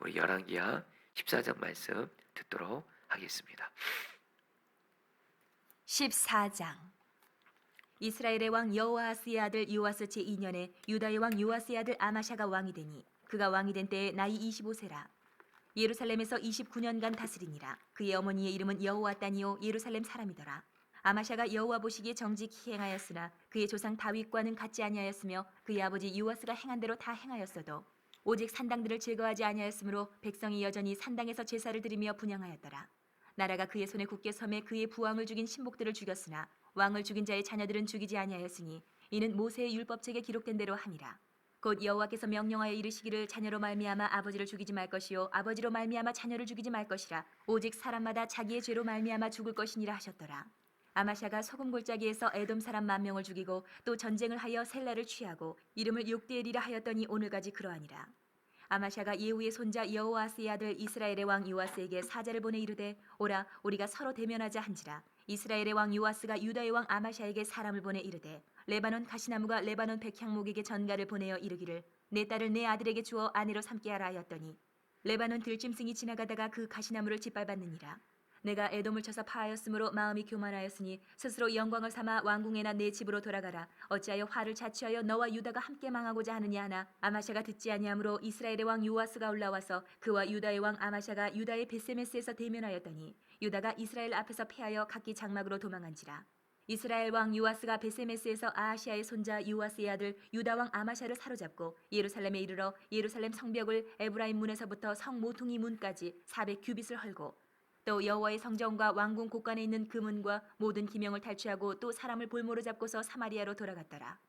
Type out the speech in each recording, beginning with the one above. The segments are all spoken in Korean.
우리 열왕기하 14장 말씀 듣도록 하겠습니다. 14장. 이스라엘의 왕 여호아하스의 아들 요아스 제2년에 유다의 왕 요아스의 아들 아마샤가 왕이 되니 그가 왕이 된 때에 나이 25세라. 예루살렘에서 29년간 다스리니라. 그의 어머니의 이름은 여호와따니요 예루살렘 사람이더라. 아마샤가 여호와 보시기에 정직히 행하였으나 그의 조상 다윗과는 같지 아니하였으며 그의 아버지 요아스가 행한 대로 다 행하였어도 오직 산당들을 제거하지 아니하였으므로 백성이 여전히 산당에서 제사를 드리며 분향하였더라. 나라가 그의 손에 굳게 섬에 그의 부왕을 죽인 신복들을 죽였으나 왕을 죽인 자의 자녀들은 죽이지 아니하였으니 이는 모세의 율법책에 기록된 대로 함이라. 곧 여호와께서 명령하여 이르시기를 자녀로 말미암아 아버지를 죽이지 말 것이요 아버지로 말미암아 자녀를 죽이지 말 것이라. 오직 사람마다 자기의 죄로 말미암아 죽을 것이니라 하셨더라. 아마샤가 소금 골짜기에서 에돔 사람 10,000명을 죽이고 또 전쟁을 하여 셀라를 취하고 이름을 욕대엘이라 하였더니 오늘까지 그러하니라. 아마샤가 예후의 손자 여호아스의 아들 이스라엘의 왕 요아스에게 사자를 보내 이르되 오라 우리가 서로 대면하자 한지라. 이스라엘의 왕 요아스가 유다의 왕 아마샤에게 사람을 보내 이르되 레바논 가시나무가 레바논 백향목에게 전가를 보내어 이르기를 내 딸을 내 아들에게 주어 아내로 삼게 하라 하였더니 레바논 들짐승이 지나가다가 그 가시나무를 짓밟았느니라. 내가 에돔을 쳐서 파하였으므로 마음이 교만하였으니 스스로 영광을 삼아 왕궁에나 내 집으로 돌아가라. 어찌하여 화를 자취하여 너와 유다가 함께 망하고자 하느냐 하나 아마샤가 듣지 아니하므로 이스라엘의 왕 요아스가 올라와서 그와 유다의 왕 아마샤가 유다의 베세메스에서 대면하였더니 유다가 이스라엘 앞에서 패하여 각기 장막으로 도망한지라. 이스라엘 왕 요아스가 베세메스에서 아하시아의 손자 요아스의 아들 유다 왕 아마샤를 사로잡고 예루살렘에 이르러 예루살렘 성벽을 에브라임 문에서부터 성 모퉁이 문까지 400규빗을 헐고 또 여호와의 성전과 왕궁 곳간에 있는 그 문과 모든 기명을 탈취하고 또 사람을 볼모로 잡고서 사마리아로 돌아갔더라.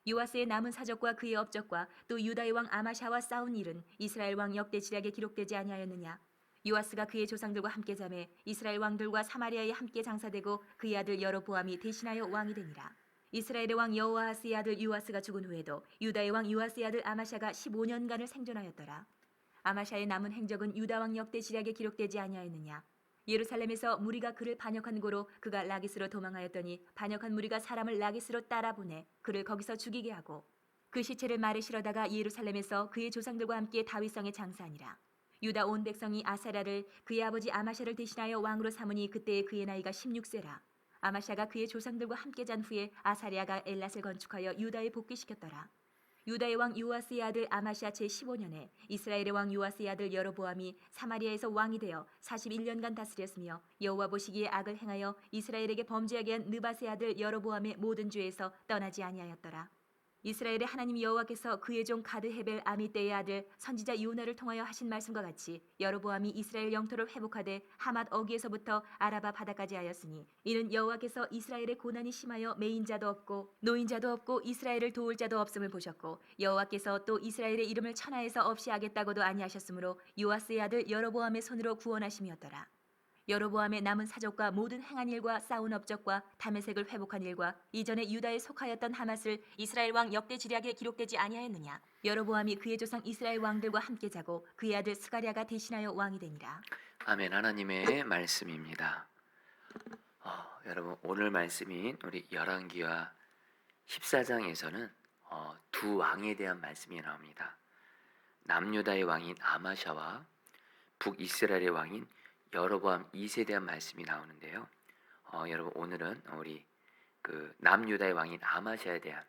요아스의 남은 사적과 그의 업적과 또 유다의 왕 아마샤와 싸운 일은 이스라엘 왕 역대 지략에 기록되지 아니하였느냐. 요아스가 그의 조상들과 함께 잠에 이스라엘 왕들과 사마리아에 함께 장사되고 그의 아들 여로보암이 대신하여 왕이 되니라. 이스라엘의 왕 여호아하스의 아들 요아스가 죽은 후에도 유다의 왕 요아스의 아들 아마샤가 15년간을 생존하였더라. 아마샤의 남은 행적은 유다 왕 역대 지략에 기록되지 아니하였느냐. 예루살렘에서 무리가 그를 반역한 고로 그가 라기스로 도망하였더니 반역한 무리가 사람을 라기스로 따라 보내 그를 거기서 죽이게 하고 그 시체를 말에 실어다가 예루살렘에서 그의 조상들과 함께 다윗성에 장사하니라. 유다 온 백성이 아사랴를 그의 아버지 아마샤를 대신하여 왕으로 삼으니 그때에 그의 나이가 16세라. 아마샤가 그의 조상들과 함께 잔 후에 아사랴가 엘랏을 건축하여 유다에 복귀시켰더라. 유다의 왕 요아스의 아들 아마샤 제15년에 이스라엘의 왕 요아스의 아들 여로보암이 사마리아에서 왕이 되어 41년간 다스렸으며 여호와 보시기에 악을 행하여 이스라엘에게 범죄하게 한 느밧의 아들 여로보암의 모든 죄에서 떠나지 아니하였더라. 이스라엘의 하나님 여호와께서 그의 종 가드 헤벨 아미떼의 아들 선지자 요나를 통하여 하신 말씀과 같이 여로보암이 이스라엘 영토를 회복하되 하맛 어귀에서부터 아라바 바다까지 하였으니 이는 여호와께서 이스라엘의 고난이 심하여 매인 자도 없고 노인 자도 없고 이스라엘을 도울 자도 없음을 보셨고 여호와께서 또 이스라엘의 이름을 천하에서 없이 하겠다고도 아니하셨으므로 요아스의 아들 여로보암의 손으로 구원하심이었더라. 여로보암의 남은 사적과 모든 행한 일과 싸운 업적과 다메섹을 회복한 일과 이전에 유다에 속하였던 하맛을 이스라엘 왕 역대 지략에 기록되지 아니하였느냐. 여로보암이 그의 조상 이스라엘 왕들과 함께 자고 그의 아들 스가랴가 대신하여 왕이 되니라. 아멘. 하나님의 말씀입니다. 여러분 오늘 말씀인 우리 열왕기하 14장에서는 두 왕에 대한 말씀이 나옵니다. 남유다의 왕인 아마샤와 북이스라엘의 왕인 여로보암 2세에 대한 말씀이 나오는데요. 여러분 오늘은 우리 그 남유다의 왕인 아마샤에 대한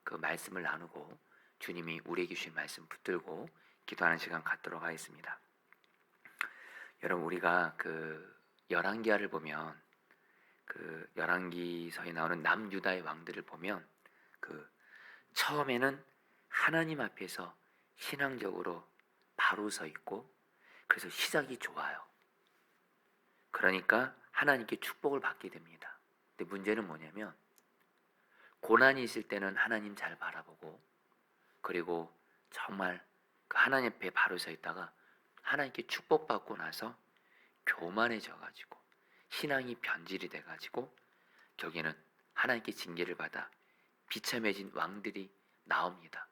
그 말씀을 나누고 주님이 우리에게 주신 말씀 붙들고 기도하는 시간 갖도록 하겠습니다. 여러분 우리가 그 열왕기하를 보면 그 열왕기서에 나오는 남유다의 왕들을 보면 그 처음에는 하나님 앞에서 신앙적으로 바로 서 있고 그래서 시작이 좋아요. 그러니까 하나님께 축복을 받게 됩니다. 근데 문제는 뭐냐면 고난이 있을 때는 하나님 잘 바라보고 그리고 정말 그 하나님 앞에 바로 서 있다가 하나님께 축복받고 나서 교만해져 가지고 신앙이 변질이 돼 가지고 결국에는 하나님께 징계를 받아 비참해진 왕들이 나옵니다.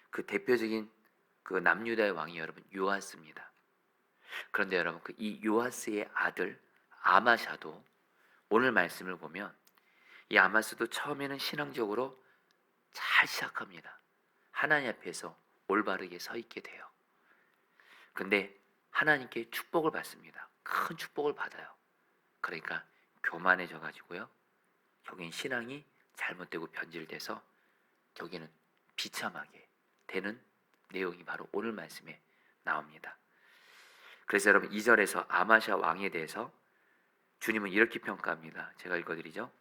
그 대표적인 그 남유다의 왕이 여러분 요아스입니다. 그런데 여러분 이 요아스의 아들 아마샤도 오늘 말씀을 보면 이 아마스도 처음에는 신앙적으로 잘 시작합니다. 하나님 앞에서 올바르게 서 있게 돼요. 근데 하나님께 축복을 받습니다. 큰 축복을 받아요. 그러니까 교만해져 가지고요. 여긴 신앙이 잘못되고 변질돼서 여기는 비참하게 되는 내용이 바로 오늘 말씀에 나옵니다. 그래서 여러분 2절에서 아마샤 왕에 대해서 주님은 이렇게 평가합니다. 제가 읽어드리죠.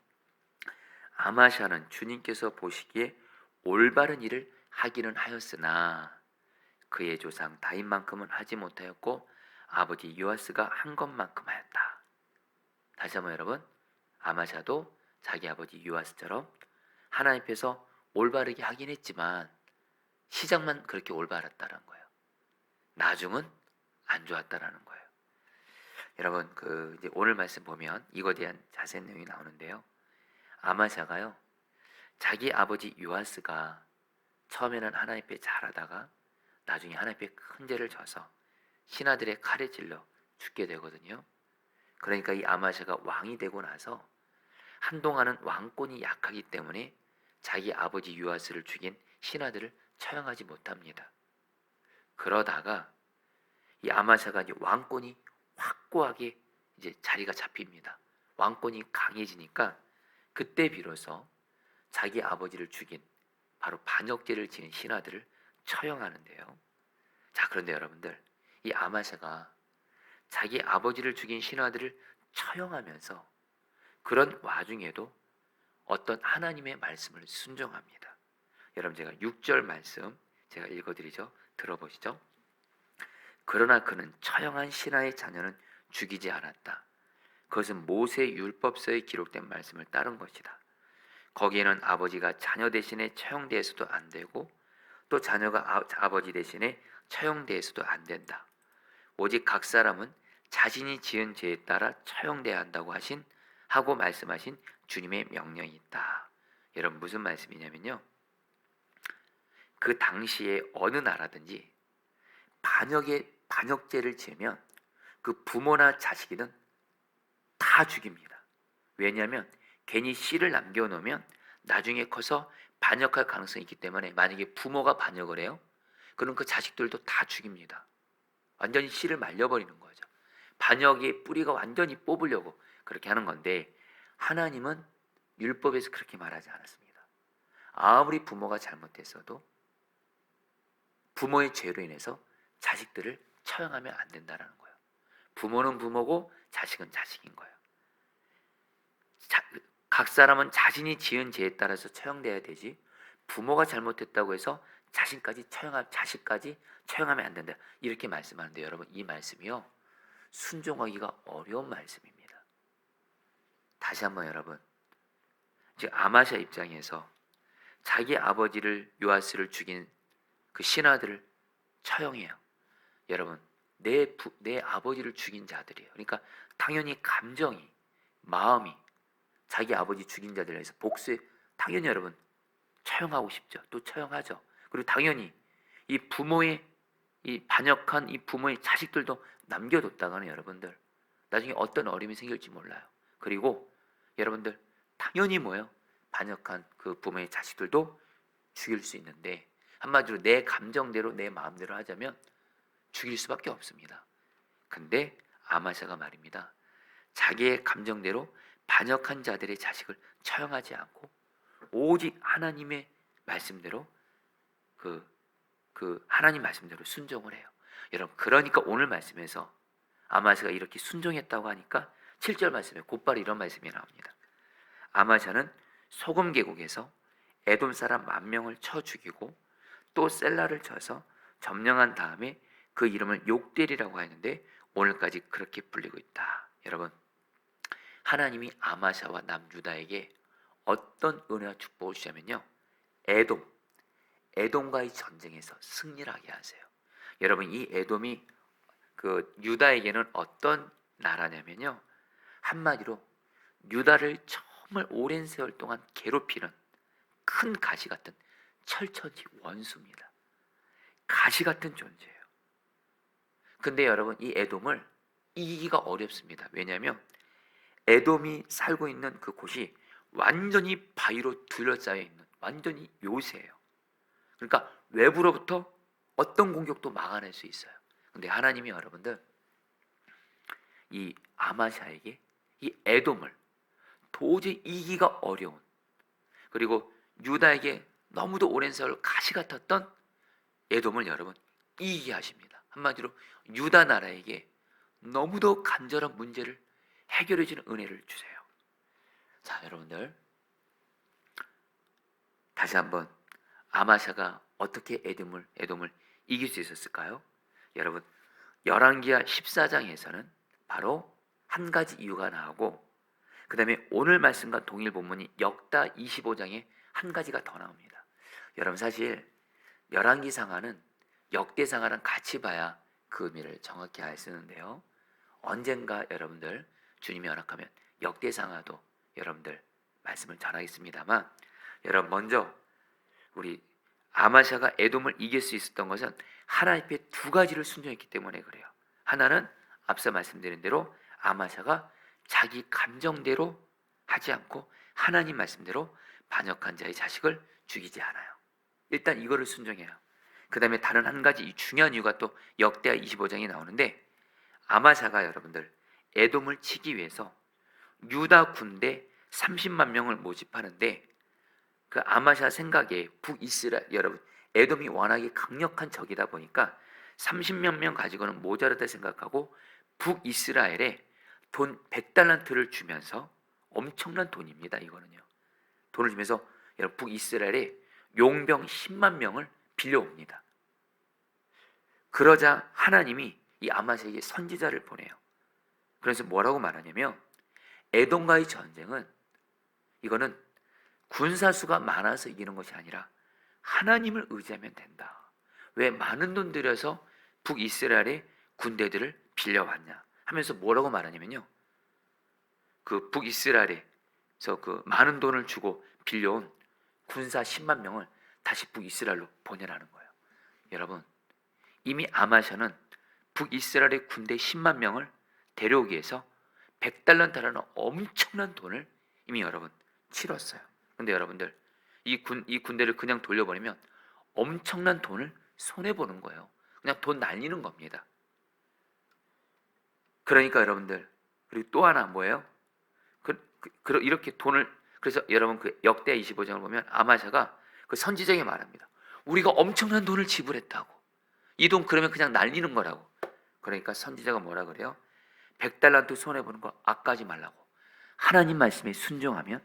아마샤는 주님께서 보시기에 올바른 일을 하기는 하였으나 그의 조상 다윗만큼은 하지 못하였고 아버지 요아스가 한 것만큼 하였다. 다시 한번 여러분, 아마샤도 자기 아버지 요아스처럼 하나님 앞에서 올바르게 하긴 했지만 시작만 그렇게 올바랐다는 거예요. 나중은 안 좋았다라는 거예요. 여러분 이제 오늘 말씀 보면 이거에 대한 자세한 내용이 나오는데요. 아마샤가요, 자기 아버지 요아스가 처음에는 하나님 앞에 잘하다가 나중에 하나님 앞에 큰 죄를 져서 신하들의 칼에 찔러 죽게 되거든요. 그러니까 이 아마샤가 왕이 되고 나서 한동안은 왕권이 약하기 때문에 자기 아버지 요아스를 죽인 신하들을 처형하지 못합니다. 그러다가 이 아마샤가 이제 왕권이 확고하게 이제 자리가 잡힙니다. 왕권이 강해지니까 그때 비로소 자기 아버지를 죽인 바로 반역죄를 지은 신하들을 처형하는데요. 자, 그런데 여러분들, 이 아마샤가 자기 아버지를 죽인 신하들을 처형하면서 그런 와중에도 어떤 하나님의 말씀을 순종합니다. 여러분, 제가 6절 말씀 제가 읽어드리죠. 들어보시죠. 그러나 그는 처형한 신하의 자녀는 죽이지 않았다. 그것은 모세 율법서에 기록된 말씀을 따른 것이다. 거기에는 아버지가 자녀 대신에 처형되어서도 안 되고 또 자녀가 아버지 대신에 처형되어서도 안 된다. 오직 각 사람은 자신이 지은 죄에 따라 처형돼야 한다고 하고 말씀하신 주님의 명령이 있다. 여러분, 무슨 말씀이냐면요, 그 당시에 어느 나라든지 반역죄를 지으면 그 부모나 자식이든 다 죽입니다. 왜냐하면 괜히 씨를 남겨놓으면 나중에 커서 반역할 가능성이 있기 때문에 만약에 부모가 반역을 해요, 그럼 그 자식들도 다 죽입니다. 완전히 씨를 말려버리는 거죠. 반역의 뿌리가 완전히 뽑으려고 그렇게 하는 건데 하나님은 율법에서 그렇게 말하지 않았습니다. 아무리 부모가 잘못했어도 부모의 죄로 인해서 자식들을 처형하면 안 된다는 거예요. 부모는 부모고 자식은 자식인 거예요. 각 사람은 자신이 지은 죄에 따라서 처형돼야 되지 부모가 잘못했다고 해서 자식까지 처형하면 안 된다. 이렇게 말씀하는데 여러분, 이 말씀이요, 순종하기가 어려운 말씀입니다. 다시 한번 여러분, 지금 아마샤 입장에서 자기 아버지를 요아스를 죽인 그 신하들을 처형해요. 여러분, 내 아버지를 죽인 자들이에요. 그러니까 당연히 감정이, 마음이 자기 아버지 죽인 자들에 대해서 복수에 당연히 여러분 처형하고 싶죠. 또 처형하죠. 그리고 당연히 이 반역한 이 부모의 자식들도 남겨뒀다가는 여러분들 나중에 어떤 어려움이 생길지 몰라요. 그리고 여러분들 당연히 반역한 그 부모의 자식들도 죽일 수 있는데 한마디로 내 감정대로 내 마음대로 하자면 죽일 수밖에 없습니다. 근데 아마샤가 말입니다. 자기의 감정대로 반역한 자들의 자식을 처형하지 않고 오직 하나님의 말씀대로 하나님 말씀대로 순종을 해요. 여러분, 그러니까 오늘 말씀에서 아마샤가 이렇게 순종했다고 하니까 7절 말씀에 곧바로 이런 말씀이 나옵니다. 아마샤는 소금 계곡에서 에돔 사람 10,000명을 쳐 죽이고 또 셀라를 쳐서 점령한 다음에 그 이름을 욕델이라고 하는데 오늘까지 그렇게 불리고 있다. 여러분, 하나님이 아마샤와 남유다에게 어떤 은혜와 축복을 주냐면요, 에돔과의 전쟁에서 승리를 하게 하세요. 여러분, 이 에돔이 유다에게는 어떤 나라냐면요, 한마디로 유다를 정말 오랜 세월 동안 괴롭히는 큰 가시 같은 철천지 원수입니다. 가시 같은 존재예요. 근데 여러분, 이 에돔을 이기기가 어렵습니다. 왜냐하면 에돔이 살고 있는 그 곳이 완전히 바위로 둘러싸여 있는 완전히 요새예요. 그러니까 외부로부터 어떤 공격도 막아낼 수 있어요. 근데 하나님이 여러분들 이 아마샤에게 이 에돔을 도저히 이기기가 어려운, 그리고 유다에게 너무도 오랜 세월 가시 같았던 에돔을 여러분 이기게 하십니다. 한마디로 유다 나라에게 너무도 간절한 문제를 해결해 주는 은혜를 주세요. 자, 여러분들 다시 한번 아마샤가 어떻게 에돔을 이길 수 있었을까요? 여러분 열왕기하 14장에서는 바로 한 가지 이유가 나오고, 그 다음에 오늘 말씀과 동일 본문이 역다 25장에 한 가지가 더 나옵니다. 여러분 사실 열왕기상하는 역대상하랑 같이 봐야 그 의미를 정확히 알 수 있는데요, 언젠가 여러분들 주님이 허락하면 역대상하도 여러분들 말씀을 전하겠습니다만, 여러분 먼저 우리 아마샤가 에돔을 이길 수 있었던 것은 하나님 앞에 두 가지를 순종했기 때문에 그래요. 하나는 앞서 말씀드린 대로 아마샤가 자기 감정대로 하지 않고 하나님 말씀대로 반역한 자의 자식을 죽이지 않아요. 일단 이거를 순종해요. 그 다음에 다른 한 가지 중요한 이유가 또 역대하 25장에 나오는데, 아마샤가 여러분들 에돔을 치기 위해서 유다 군대 30만 명을 모집하는데, 그 아마샤 생각에 북이스라엘, 여러분 에돔이 워낙에 강력한 적이다 보니까 30몇 명 가지고는 모자르다 생각하고 북이스라엘에 돈 100달란트를 주면서, 엄청난 돈입니다 이거는요, 돈을 주면서 여러분 북이스라엘에 용병 10만 명을 빌려옵니다. 그러자 하나님이 이 아마샤에게 선지자를 보내요. 그래서 뭐라고 말하냐면, 에돔과의 전쟁은 이거는 군사수가 많아서 이기는 것이 아니라 하나님을 의지하면 된다. 왜 많은 돈 들여서 북이스라엘의 군대들을 빌려왔냐 하면서 뭐라고 말하냐면요, 그 북이스라엘에서 그 많은 돈을 주고 빌려온 군사 10만 명을 다시 북이스라엘로 보내라는 거예요. 여러분 이미 아마샤는 북이스라엘의 군대 10만 명을 데려오기 위해서 100달란트라는 엄청난 돈을 이미 여러분 치렀어요. 근데 여러분들 이 군대를 그냥 돌려보내면 엄청난 돈을 손해보는 거예요. 그냥 돈 날리는 겁니다. 그러니까 여러분들, 그리고 또 하나 뭐예요? 이렇게 돈을, 그래서 여러분 그 역대 25장을 보면 아마샤가 그 선지자에게 말합니다. 우리가 엄청난 돈을 지불했다고. 이 돈 그러면 그냥 날리는 거라고. 그러니까 선지자가 뭐라 그래요? 100달란트 손해보는 거 아까지 말라고. 하나님 말씀에 순종하면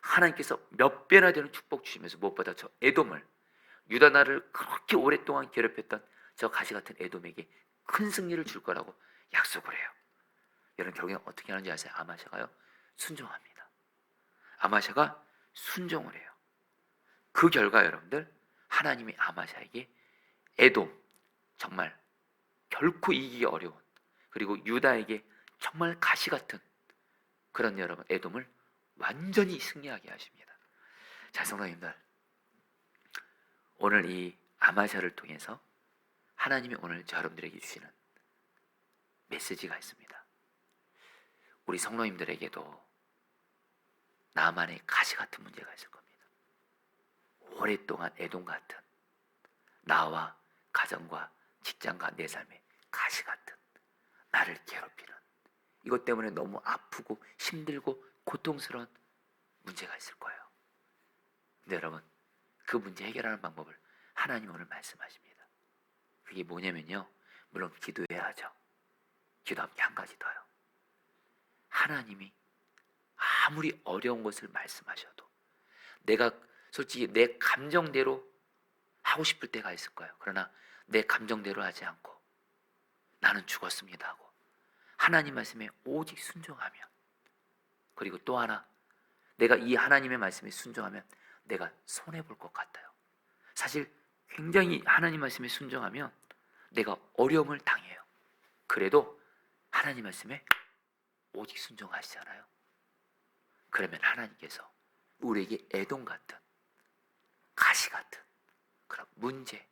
하나님께서 몇 배나 되는 축복 주시면서, 무엇보다 저 에돔을, 유다 나라를 그렇게 오랫동안 괴롭혔던 저 가시 같은 에돔에게 큰 승리를 줄 거라고 약속을 해요. 여러분 결국엔 어떻게 하는지 아세요? 아마샤가요 순종합니다. 아마샤가 순종을 해요. 그 결과 여러분들 하나님이 아마샤에게 에돔, 정말 결코 이기기 어려운, 그리고 유다에게 정말 가시 같은 그런 여러분 에돔을 완전히 승리하게 하십니다. 자, 성도님들, 오늘 이 아마샤를 통해서 하나님이 오늘 여러분들에게 주시는 메시지가 있습니다. 우리 성도님들에게도 나만의 가시 같은 문제가 있을 겁니다. 오랫동안 에돔 같은, 나와 가정과 직장과 내 삶의 가시 같은, 나를 괴롭히는, 이것 때문에 너무 아프고 힘들고 고통스러운 문제가 있을 거예요. 근데 여러분 그 문제 해결하는 방법을 하나님 오늘 말씀하십니다. 그게 뭐냐면요, 물론 기도해야 하죠. 기도하면 한 가지 더요. 하나님이 아무리 어려운 것을 말씀하셔도 내가 솔직히 내 감정대로 하고 싶을 때가 있을 거예요. 그러나 내 감정대로 하지 않고 나는 죽었습니다 하고 하나님 말씀에 오직 순종하면, 그리고 또 하나, 내가 이 하나님의 말씀에 순종하면 내가 손해볼 것 같아요. 사실 굉장히 하나님 말씀에 순종하면 내가 어려움을 당해요. 그래도 하나님 말씀에 오직 순종하시잖아요. 그러면 하나님께서 우리에게 애동 같은, 가시 같은 그런 문제,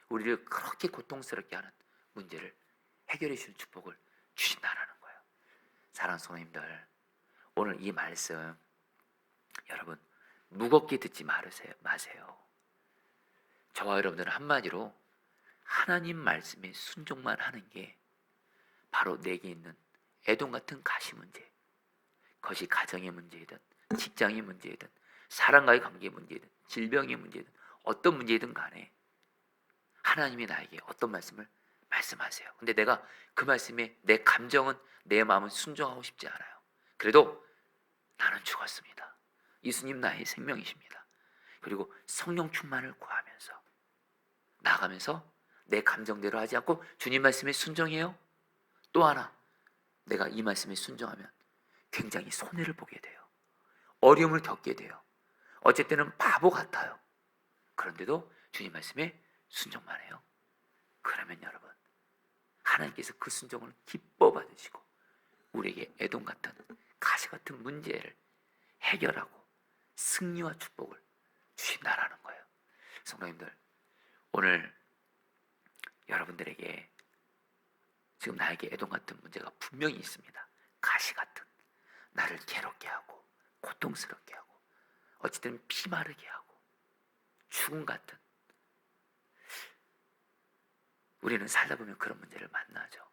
우리를 그렇게 고통스럽게 하는 문제를 해결해 주는 축복을 주신다는 거예요. 사랑하는 성도님들, 오늘 이 말씀 여러분 무겁게 듣지 마세요. 저와 여러분들은 한마디로 하나님 말씀에 순종만 하는 게 바로 내게 있는 애동 같은 가시 문제, 그것이 가정의 문제이든 직장의 문제이든 사람과의 관계의 문제이든 질병의 문제이든 어떤 문제이든 간에 하나님이 나에게 어떤 말씀을 말씀하세요. 근데 내가 그 말씀에 내 감정은 내 마음은 순종하고 싶지 않아요. 그래도 나는 죽었습니다. 예수님 나의 생명이십니다. 그리고 성령 충만을 구하면서 나가면서 내 감정대로 하지 않고 주님 말씀에 순종해요. 또 하나, 내가 이 말씀에 순종하면 굉장히 손해를 보게 돼요. 어려움을 겪게 돼요. 어쨌든은 바보 같아요. 그런데도 주님 말씀에 순종만 해요. 그러면 여러분, 하나님께서 그 순종을 기뻐 받으시고 우리에게 애동 같은 가시 같은 문제를 해결하고 승리와 축복을 주신다라는 거예요. 성도님들, 오늘 여러분들에게 지금 나에게 애동 같은 문제가 분명히 있습니다. 가시 같은, 나를 괴롭게 하고 고통스럽게 하고 어쨌든 피마르게 하고 죽음 같은, 우리는 살다 보면 그런 문제를 만나죠.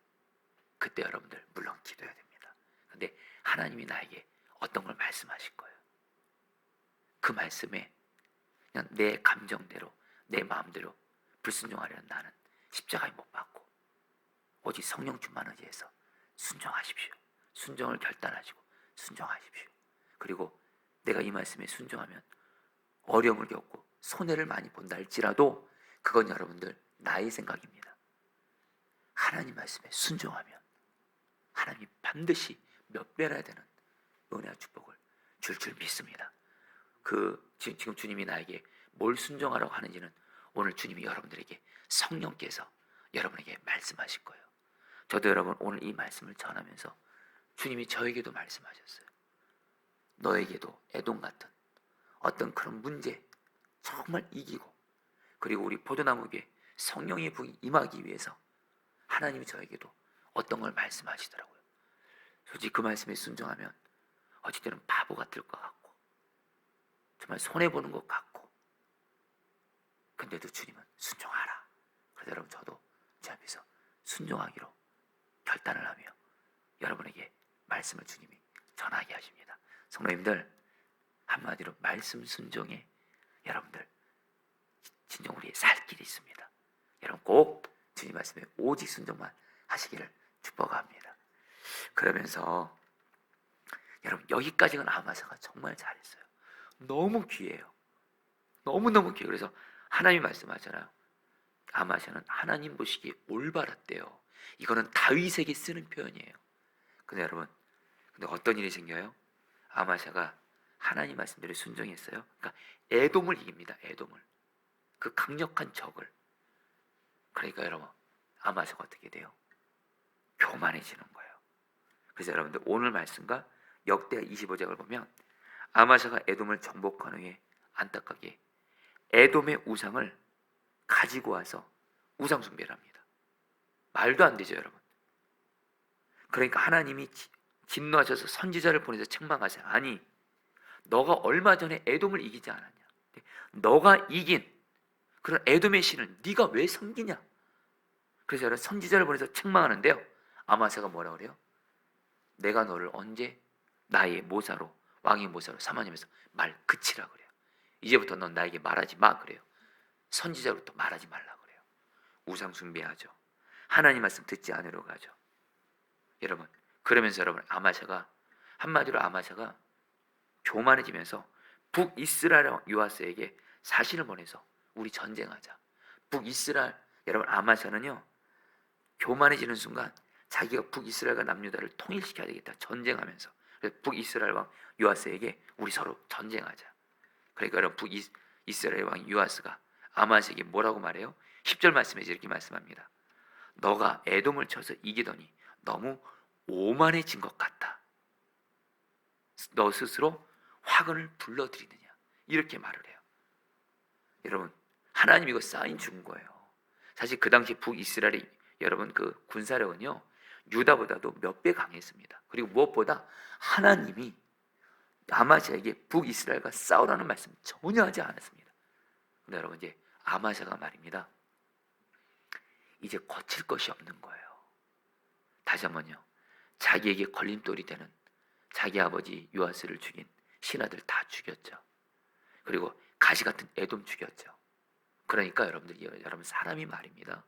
그때 여러분들 물론 기도해야 됩니다. 근데 하나님이 나에게 어떤 걸 말씀하실 거예요. 그 말씀에 그냥 내 감정대로 내 마음대로 불순종하려는 나는 십자가에 못 박고 오직 성령 충만 의지해서 순종하십시오. 순종을 결단하시고 순종하십시오. 그리고 내가 이 말씀에 순종하면 어려움을 겪고 손해를 많이 본다 할지라도 그건 여러분들 나의 생각입니다. 하나님 말씀에 순종하면 하나님이 반드시 몇 배나 되는 은혜와 축복을 줄 믿습니다. 지금 주님이 나에게 뭘 순종하라고 하는지는 오늘 주님이 여러분들에게 성령께서 여러분에게 말씀하실 거예요. 저도 여러분 오늘 이 말씀을 전하면서 주님이 저에게도 말씀하셨어요. 너에게도 애동 같은 어떤 그런 문제 정말 이기고, 그리고 우리 포도나무에 성령의 불이 임하기 위해서 하나님이 저에게도 어떤 걸 말씀하시더라고요. 솔직히 그 말씀에 순종하면 어찌되는 바보 같을 것 같고 정말 손해보는 것 같고, 근데도 주님은 순종하라. 그래서 여러분 저도 제 앞에서 순종하기로 결단을 하며 여러분에게 말씀을 주님이 전하게 하십니다. 성도님들, 한마디로 말씀 순종에 여러분들 진정 우리의 살 길이 있습니다. 여러분 꼭 주님 말씀에 오직 순종만 하시기를 축복합니다. 그러면서 여러분 여기까지는 아마사가 정말 잘했어요. 너무 귀해요. 너무너무 귀해요. 그래서 하나님이 말씀하잖아요. 아마샤는 하나님 보시기에 올바랐대요. 이거는 다윗에게 쓰는 표현이에요. 근데 여러분, 근데 어떤 일이 생겨요? 아마샤가 하나님 말씀대로 순종했어요. 그러니까 에돔을 이깁니다. 에돔을, 그 강력한 적을. 그러니까 여러분, 아마샤가 어떻게 돼요? 교만해지는 거예요. 그래서 여러분들 오늘 말씀과 역대하 25장을 보면 아마샤가 에돔을 정복한 후에 안타깝게 에돔의 우상을 가지고 와서 우상 숭배를 합니다. 말도 안 되죠, 여러분. 그러니까 하나님이 진노하셔서 선지자를 보내서 책망하세요. 아니, 너가 얼마 전에 에돔을 이기지 않았냐? 너가 이긴 그런 에돔의 신을 네가 왜 섬기냐? 그래서 여러분 선지자를 보내서 책망하는데요. 아마사가 뭐라 그래요? 내가 너를 언제 나의 모사로, 왕의 모사로 삼아내면서 말 그치라 그래요. 이제부터 넌 나에게 말하지 마 그래요. 선지자로부터 말하지 말라 그래요. 우상 숭배하죠. 하나님 말씀 듣지 않으러 가죠. 여러분, 그러면서 여러분 아마샤가, 한마디로 아마샤가 교만해지면서 북이스라엘 요아스에게 사신을 보내서 우리 전쟁하자. 북이스라엘, 여러분 아마샤는요 교만해지는 순간 자기가 북이스라엘과 남유다를 통일시켜야 되겠다 전쟁하면서. 그래서 북이스라엘 왕 요아스에게 우리 서로 전쟁하자. 그러니까 여러분 북이스라엘 왕 요아스가 아마샤에게 뭐라고 말해요? 10절 말씀에서 이렇게 말씀합니다. 너가 에돔을 쳐서 이기더니 너무 오만해진 것 같다. 너 스스로 화근을 불러들이느냐, 이렇게 말을 해요. 여러분, 하나님이 이거 사인 준 거예요. 사실 그 당시 북이스라엘이 여러분 그 군사력은요 유다보다도 몇 배 강했습니다. 그리고 무엇보다 하나님이 아마샤에게 북이스라엘과 싸우라는 말씀 전혀 하지 않았습니다. 근데 여러분 이제 아마샤가 말입니다. 이제 거칠 것이 없는 거예요. 다시 한번요. 자기에게 걸림돌이 되는 자기 아버지 요아스를 죽인 신하들 다 죽였죠. 그리고 가시 같은 에돔 죽였죠. 그러니까 여러분 사람이 말입니다.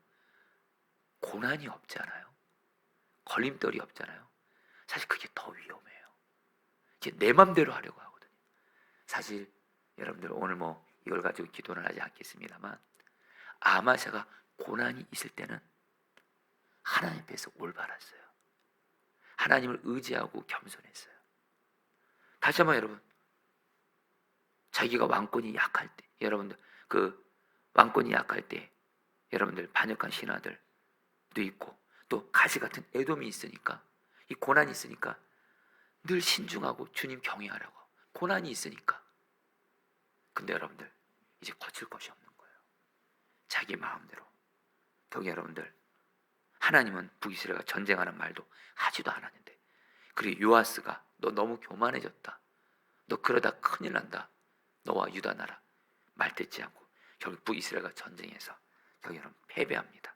고난이 없잖아요. 걸림돌이 없잖아요. 사실 그게 더 위험해요. 이제 내 맘대로 하려고 하거든요. 사실 여러분들 오늘 뭐 이걸 가지고 기도는 하지 않겠습니다만 아마샤가 고난이 있을 때는 하나님 앞에서 올바랐어요. 하나님을 의지하고 겸손했어요. 다시 한번 여러분, 자기가 왕권이 약할 때, 여러분들 그 왕권이 약할 때 여러분들 반역한 신하들도 있고 또 가시 같은 에돔이 있으니까 이 고난이 있으니까 늘 신중하고 주님 경외하라고. 고난이 있으니까. 근데 여러분들 이제 거칠 것이 없는 거예요. 자기 마음대로. 더기 여러분들 하나님은 북이스라엘과 전쟁하는 말도 하지도 않았는데 그리고 요아스가 너 너무 교만해졌다. 너 그러다 큰일 난다. 너와 유다 나라 말 듣지 않고 결국 북이스라엘과 전쟁에서 여기 여러분 패배합니다.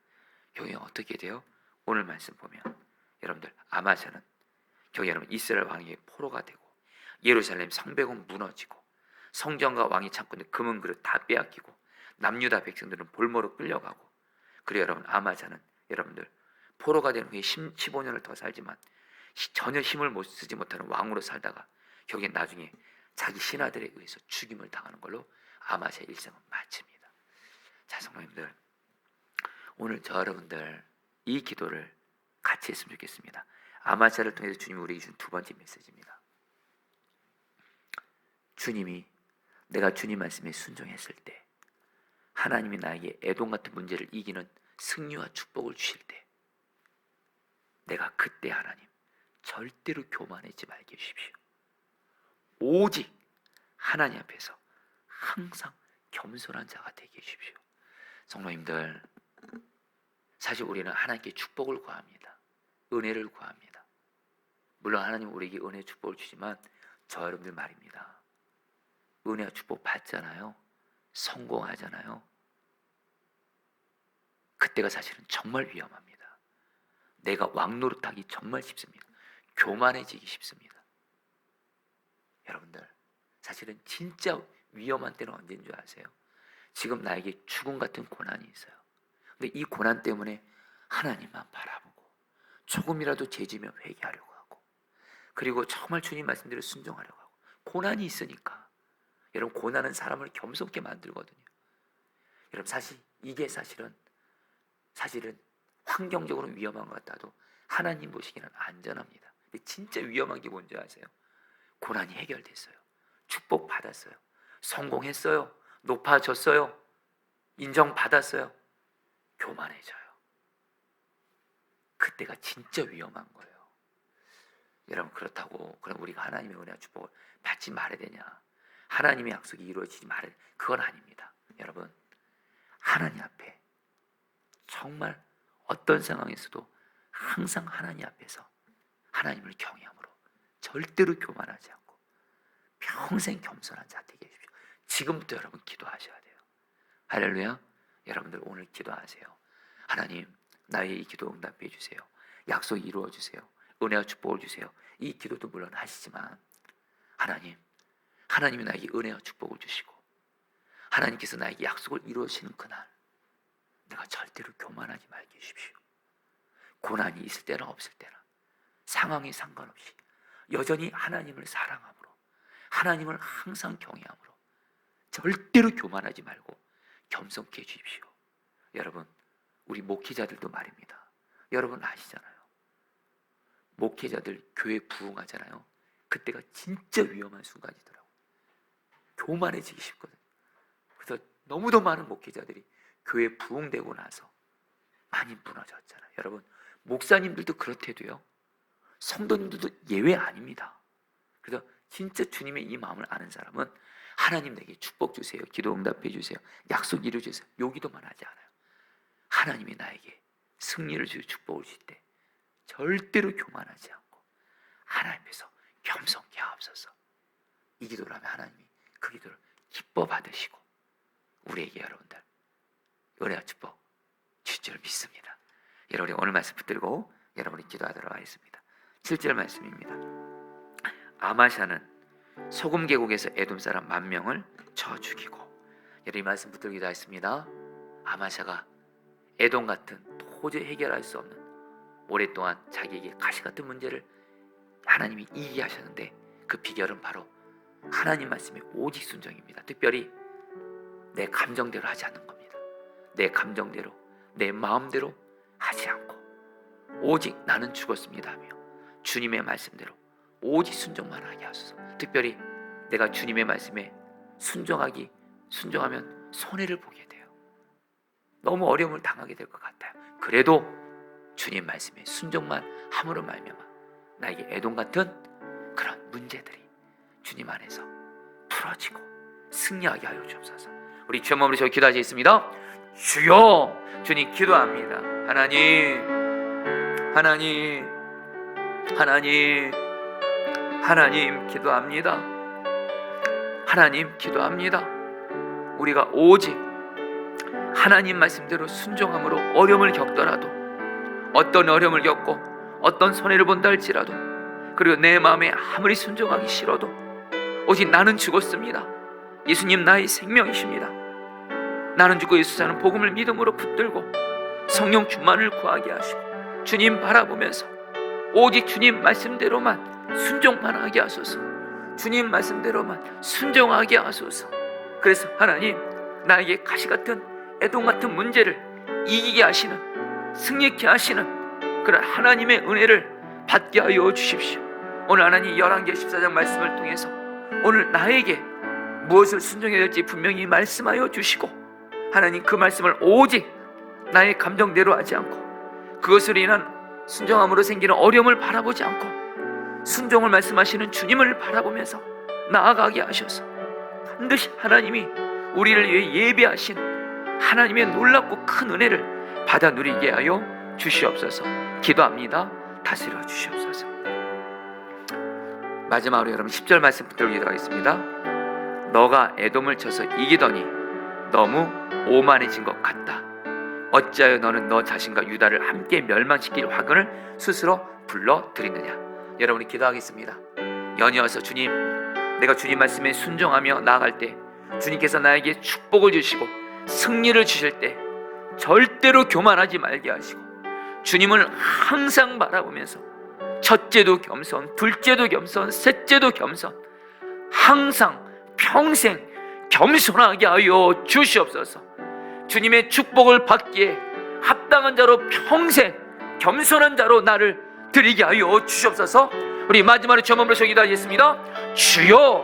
여기 어떻게 돼요? 오늘 말씀 보면 여러분들 아마샤는 여기 여러분 이스라엘 왕의 포로가 되고 예루살렘 성벽은 무너지고 성전과 왕이 참고 있는 금은 그릇 다 빼앗기고 남유다 백성들은 볼모로 끌려가고 그리고 여러분 아마샤는 여러분들 포로가 된 후에 15년을 더 살지만 전혀 힘을 못 쓰지 못하는 왕으로 살다가 결국엔 나중에 자기 신하들에 의해서 죽임을 당하는 걸로 아마샤의 일생은 마칩니다. 자, 성도님들 오늘 저 여러분들 이 기도를 같이 했으면 좋겠습니다. 아마샤를 통해서 주님이 우리에게 준 두 번째 메시지입니다. 주님이 내가 주님 말씀에 순종했을 때 하나님이 나에게 애동 같은 문제를 이기는 승리와 축복을 주실 때 내가 그때 하나님 절대로 교만하지 말게 해주십시오. 오직 하나님 앞에서 항상 겸손한 자가 되게 해주십시오. 성도님들 사실 우리는 하나님께 축복을 구합니다. 은혜를 구합니다. 물론 하나님 우리에게 은혜 축복을 주지만 저 여러분들 말입니다. 은혜와 축복 받잖아요. 성공하잖아요. 그때가 사실은 정말 위험합니다. 내가 왕노릇하기 정말 쉽습니다. 교만해지기 쉽습니다. 여러분들 사실은 진짜 위험한 때는 언제인 줄 아세요? 지금 나에게 죽음 같은 고난이 있어요. 근데 이 고난 때문에 하나님만 바라보고 조금이라도 죄지면 회개하려고 하고 그리고 정말 주님 말씀대로 순종하려고 하고 고난이 있으니까 여러분 고난은 사람을 겸손케 만들거든요. 여러분 사실 이게 사실은 환경적으로 위험한 것 같아도 하나님 보시기에는 안전합니다. 근데 진짜 위험한 게 뭔지 아세요? 고난이 해결됐어요. 축복 받았어요. 성공했어요. 높아졌어요. 인정받았어요. 교만해져요. 그때가 진짜 위험한 거예요. 여러분 그렇다고 그럼 우리가 하나님의 은혜와 축복을 받지 말아야 되냐? 하나님의 약속이 이루어지지 말아야 되냐? 그건 아닙니다. 여러분 하나님 앞에 정말 어떤 상황에서도 항상 하나님 앞에서 하나님을 경외함으로 절대로 교만하지 않고 평생 겸손한 자 되게 해주십시오. 지금부터 여러분 기도하셔야 돼요. 할렐루야. 여러분들 오늘 기도하세요. 하나님 나의 이 기도 응답해 주세요. 약속 이루어 주세요. 은혜와 축복을 주세요. 이 기도도 물론 하시지만 하나님이 나에게 은혜와 축복을 주시고 하나님께서 나에게 약속을 이루어지는 그날 내가 절대로 교만하지 말게 해주십시오. 고난이 있을 때나 없을 때나 상황에 상관없이 여전히 하나님을 사랑함으로 하나님을 항상 경외함으로 절대로 교만하지 말고 겸손케 해주십시오. 여러분 우리 목회자들도 말입니다. 여러분 아시잖아요. 목회자들 교회 부흥하잖아요. 그때가 진짜 위험한 순간이더라고요. 교만해지기 쉽거든요. 그래서 너무도 많은 목회자들이 교회 부흥되고 나서 많이 무너졌잖아요. 여러분 목사님들도 그렇대도요. 성도님들도 예외 아닙니다. 그래서 진짜 주님의 이 마음을 아는 사람은 하나님 내게 축복 주세요. 기도 응답해 주세요. 약속 이루어 주세요. 여기도만 하지 않아요. 하나님이 나에게 승리를 주고 축복을 주실 때 절대로 교만하지 않고 하나님 앞에서 겸손케 하옵소서. 이 기도를 하면 하나님이 그 기도를 기뻐 받으시고 우리에게 여러분들 은혜와 축복 주시죠. 줄 믿습니다. 여러분이 오늘 말씀 붙들고 여러분이 기도하도록 하겠습니다. 7절 말씀입니다. 아마샤는 소금 계곡에서 에돔 사람 10,000명을 쳐 죽이고, 여러분 이 말씀 붙들고 기도하겠습니다. 아마샤가 에돔 같은 도저히 해결할 수 없는 오랫동안 자기에게 가시 같은 문제를 하나님이 이기게 하셨는데, 그 비결은 바로 하나님 말씀의 오직 순종입니다. 특별히 내 감정대로 하지 않는 겁니다. 내 감정대로, 내 마음대로 하지 않고 오직 나는 죽었습니다 하며 주님의 말씀대로 오직 순종만 하게 하소서. 특별히 내가 주님의 말씀에 순종하면 손해를 보게 돼요. 너무 어려움을 당하게 될 것 같아요. 그래도 주님 말씀에 순종만 함으로 말미암아 나에게 에돔 같은 그런 문제들이 주님 안에서 풀어지고 승리하게 하여 주옵소서. 우리 주여 몸으로 저희 기도하시겠습니다. 주여, 주님 기도합니다. 하나님 기도합니다. 하나님 기도합니다. 우리가 오직 하나님 말씀대로 순종함으로 어려움을 겪더라도, 어떤 어려움을 겪고 어떤 손해를 본다 할지라도, 그리고 내 마음에 아무리 순종하기 싫어도 오직 나는 죽었습니다. 예수님 나의 생명이십니다. 나는 죽고 예수 사는 복음을 믿음으로 붙들고 성령 충만을 구하게 하시고 주님 바라보면서 오직 주님 말씀대로만 순종만 하게 하소서. 주님 말씀대로만 순종하게 하소서. 그래서 하나님, 나에게 가시 같은 에돔 같은 문제를 이기게 하시는, 승리케 하시는 그런 하나님의 은혜를 받게 하여 주십시오. 오늘 하나님 열왕기 14장 말씀을 통해서 오늘 나에게 무엇을 순종해야 될지 분명히 말씀하여 주시고, 하나님 그 말씀을 오직 나의 감정대로 하지 않고 그것으로 인한 순종함으로 생기는 어려움을 바라보지 않고 순종을 말씀하시는 주님을 바라보면서 나아가게 하셔서 반드시 하나님이 우리를 위해 예배하신 하나님의 놀랍고 큰 은혜를 받아 누리게 하여 주시옵소서. 기도합니다. 다스려 주시옵소서. 마지막으로 여러분 10절 말씀 붙들고 기도하겠습니다. 너가 에돔을 쳐서 이기더니 너무 오만해진 것 같다. 어찌하여 너는 너 자신과 유다를 함께 멸망시킬 화근을 스스로 불러들이느냐. 여러분이 기도하겠습니다. 연이어서 주님, 내가 주님 말씀에 순종하며 나아갈 때 주님께서 나에게 축복을 주시고 승리를 주실 때 절대로 교만하지 말게 하시고 주님을 항상 바라보면서 첫째도 겸손, 둘째도 겸손, 셋째도 겸손, 항상 평생 겸손하게 하여 주시옵소서. 주님의 축복을 받기에 합당한 자로 평생 겸손한 자로 나를 드리게 하여 주시옵소서. 우리 마지막으로 저 몸으로 기도하겠습니다. 주여,